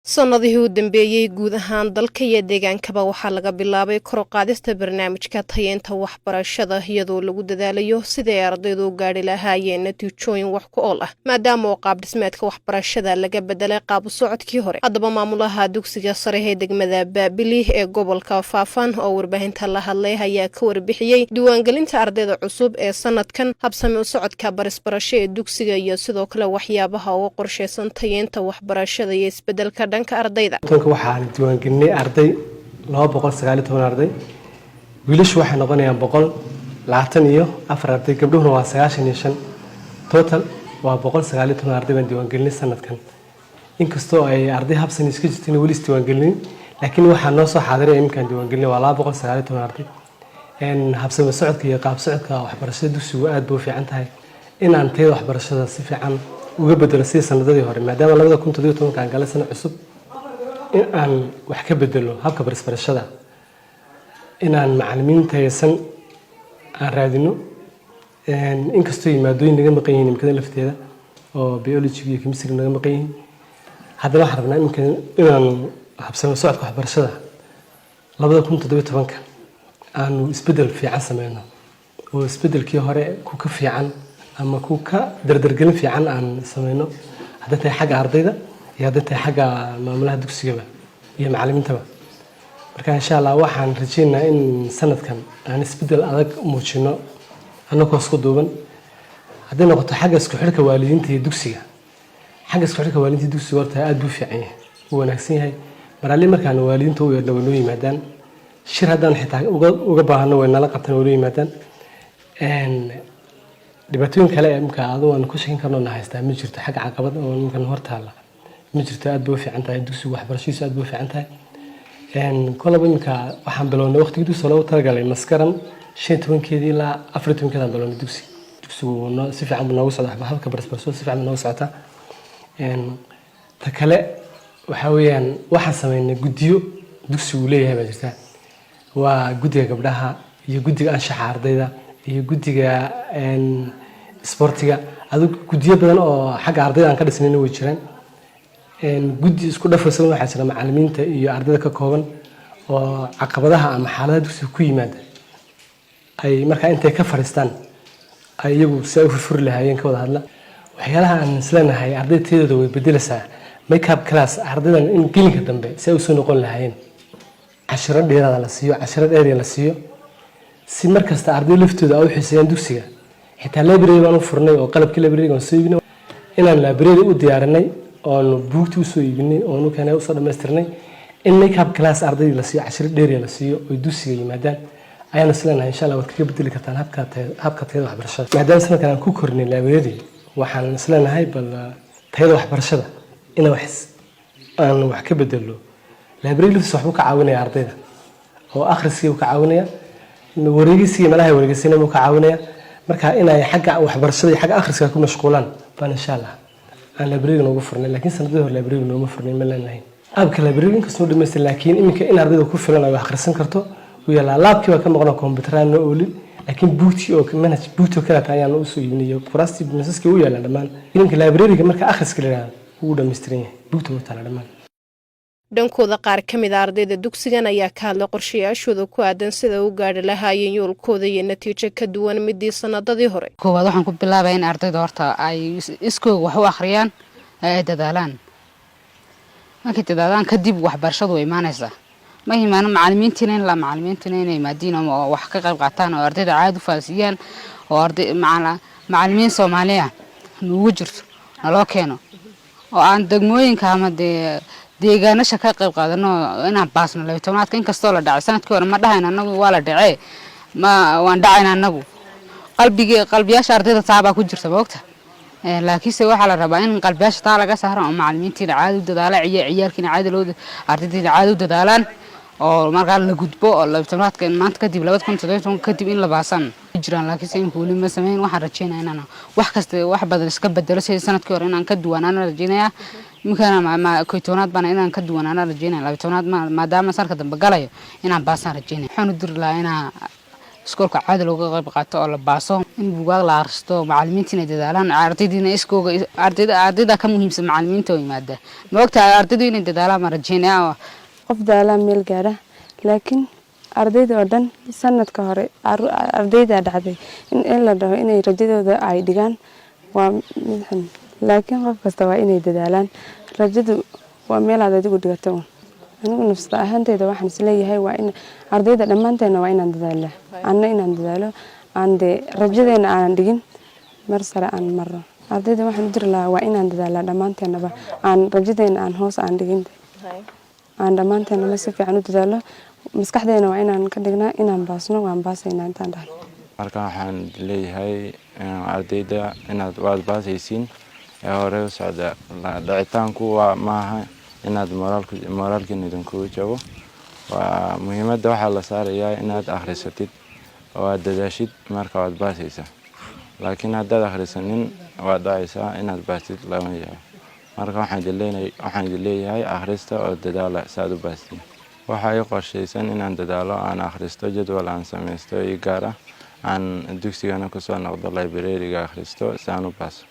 sanadihii u dambeeyay guud ahaan dalka iyo deegaankaba waxaa laga bilaabay kor u qaadista barnaamijka tayeenta waxbarashada iyadoo lagu dadaalayo sidii ay ardaydu u gaadhi lahaayeen natiijooyin wax ku ool ah maadaama oo qaab dhismeedka waxbarashada laga bedelay qaab u socodkii hore. haddaba maamulaha dugsiga sare ee degmada Baabili ee gobolka Faafan oo warbaahinta la hadlay ayaa ka warbixiyay diiwaangelinta ardayda cusub ee sanadkan, habsami u socodka barisbarasho ee dugsiga iyo sidoo kale waxyaabaha ugu qorsheysan tayeenta waxbarashada iyo isbedelka dhanka ardayda. waxaan diiwaangelinay arday 219 arday, wiilashu waxay noqonayaan 124 arday, gabdhuhuna waa 95. total waa 119 arday baan diiwaangelinay sanadkan. inkastoo ay arday habsan iska jirteen wali diiwaangelin, laakiin waxaa noo soo xaadiray imkaan diiwaangelinay waa 219 arday. habsami socodka iyo qaab socodka waxbarashada dugsigu aad buu fiican tahay inaan tayada waxbarashada si fiican uga bedelo si sanadadii hore, maadaama 2017 aan galay sano cusub in aan wax ka bedelo habka barisbarashada, inaan macallimiin tayeysan aan raadino. inkastoo maadooyin naga maqan yihiin imkada lafteeda oo biology iyo chemistry naga maqan yihiin, haddana waxaan rabnaa inaan habsami socodka waxbarashada 2017 aanu isbedel fiican sameyno oo isbedelkii hore ku ka fiican ama ku ka dardargelin fiican aan sameyno, hadda tahay xagga ardayda iyo hadda tahay xagga maamulaha dugsiga iyo macallimiintaba. marka insha Allah waxaan rajeynayaa in sanadkan aan isbedel adag muujino anagoo isku duuban. hadday noqoto xagga isku xirka waalidiinta iyo dugsiga, xagga isku xirka waalidiinta dugsiga horta aad buu fiican yahay, wuu wanaagsan yahay. maraalin markaan waalidiinta u yeedho way yimaadaan, shir haddaan xitaa uga baahano way nala qabtaan way yimaadaan. dhibaatooyin kale imka adoo aan ku sheekin karno haystaa ma jirto, xagga caqabad oo imkan hortaala ma jirto. aad buu fiican tahay dugsiga waxbarashadiisu, aad buu fiican tahay. kolaba imka waxaan bilownay waqtigii dugsiga loogu talagalay maskaran 15 ilaa 14 aan bilownay dugsigu si fiican buu noogu socdaa, habka barisbarashada si fiican noogu socotaa. ta kale waxa weeyaan waxaan sameynay guddiyo dugsigu leeyahay baa jirta, waa guddiga gabdhaha iyo guddiga anshaxa ardayda iyo guddiga sportiga. adigu guddiyo badan oo xagga ardayda aan ka dhisnayna way jiraan. guddi isku dhafaysan waxaa jira macallimiinta iyo ardayda ka kooban oo caqabadaha ama xaaladaha dugsiga ku yimaada ay markaa intay ka fariistaan ay iyagu si ay u furfuri lahaayeen ka wada hadla. waxyaalaha aan isleenahay ardayda tayadooda way bedelaysaa makeup class ardaydan in gelinka dambe si ay u soo noqon lahaayeen cashiro dheeraad la siiyo, cashiro dheer la siiyo, si markasta arday laftooda ay u xiiseeyaan dugsiga. xitaa library baan u furnay oo qalabkii library aan soo iibinay, inaan library u diyaarinay oo buugtii u soo iibinay oo nu keenay u soo dhameystirnay in makeup class ardayda la siiyo, cashiro dheer la siiyo oo dugsiga yimaadaan. ayaan isleenahay insha Allah waad kaga bedeli kartaan habka tayada waxbarashada. maadaama sanadkan aan ku kornay library, waxaan isleenahay bal tayada waxbarashada in aan wax ka bedelo. library laftiisa waxbuu ka caawinaya ardayda oo akhriskii uu ka caawinaya, wareegisiga malaha wareegisina uu ka caawinaya. marka inay xagga waxbarashada iyo xagga akhriska ku mashquulaan baan insha Allah aan library noogu furnay, laakiin sanadii hore library nooma furnay ma leenahay. abka library inkastoo dhameystay, laakiin iminka in ardaydu ku filan ay wax akhrisan karto ويلا لابكي وكان مقنع كمبيوتران نقولي، لكن بوتي أو منهج بوتي وكذا تاني أنا أسوي مني وفرستي بنسسك ويلا لمان يمكن لايبراري كمان كأخذ كلنا هو ده مستريه بوتي وتعالى لمان. dhankooda qaar ka mid ah ardayda dugsigan ayaa ka hadlay qorshayaashooda ku aadan sida uu gaadhi lahaayeen yoolkooda iyo natiijo ka duwan midii sanadadii hore. koowaad waxaan ku bilaabay in ardayda horta ay iskooda wax u akhriyaan, ay dadaalaan. markay dadaalaan kadib waxbarashadu way imaanaysaa. ma imaan macallimiintina inay maadiin oo wax ka qayb qaataan oo ardayda caadi u faasiyaan oo arday macallimiin Soomaaliya nuugu jirto naloo keeno oo aan degmooyinka ama deegaanasha ka qayb qaadano inaan baasno 12 inkastoo la dhacay sanadkii hore ma dhahayn anagu waa la dhacay ma waan dhacayna anagu qalbiyaasha ardayda taaba ku jirta boogta. laakiinse waxa la rabaa in qalbiyaasha taa laga saaro oo macallimiinta caadi u dadaala ciyaalkina caadi loo ardayda caadi u dadaalaan oo markaa la gudbo oo 12 maanta kadib 2017 kadib in la baasan jiraan. laakiinse in kuuli ma sameyn waxaan rajeynayaa inaan wax kasta wax badan iska bedelo sidii sanadkii hore inaan ka duwanaan rajeynayaa. imkana ma koytoonaad baan inaan ka duwanaan rajeynayaa 12 maadaama sanadka dambe galayo inaan baasan rajeynayaa. waxaan u dir lahaa iskoolka caadi looga qayb qaato oo la baaso in buugaag la akhristo macallimiintiina dadaalaan ardaydiina iskooga ardayda ka muhiimsan macallimiinta oo yimaada ma ogtahay ardaydu inay dadaalaan ma rajeynaya qof daalaan meel gaara laakiin ardayda oo dhan sanadka hore ardayda dhacday in la dhaho inay rajadooda ay dhigaan waa mid xun laakiin qof kasta waa inay dadaalaan rajadu waa meel aad adigu dhigato anigu nafsada ahaanteyda waxaan isleeyahay waa in ardayda dhammaanteena waa inaan dadaalo anna inaan dadaalo aan dee rajadeena aanan dhigin mar sare aan marro ardayda waxaan u diri lahaa waa inaan dadaalaa dhammaanteenaba aan rajadeena aan hoos aan dhigin aan dhammaanteenaba si fiican u dadaalo maskaxdeena waa inaan ka dhignaa inaan baasno waan baasaynaa intaan dhahno marka waxaan leeyahay ardayda inaad waad baasaysiin ee hore u socda dhicitaanku waa maaha inaad moraalkiina idinkugu jabo waa muhiimadda waxaa la saarayaa inaad akhrisatid oo aad dadaashid marka waad baasaysaa laakiin haddaad akhrisanin waad dhacaysaa inaad baasid lama yaabo marka waxaan idin leeyahay akhrista oo dadaala saad u baastiin waxaa ii qorshaysan inaan dadaalo aan akhristo jadwal aan samaysto ii gaar ah aan dugsigana kusoo noqdo librariga akhristo si aan u baaso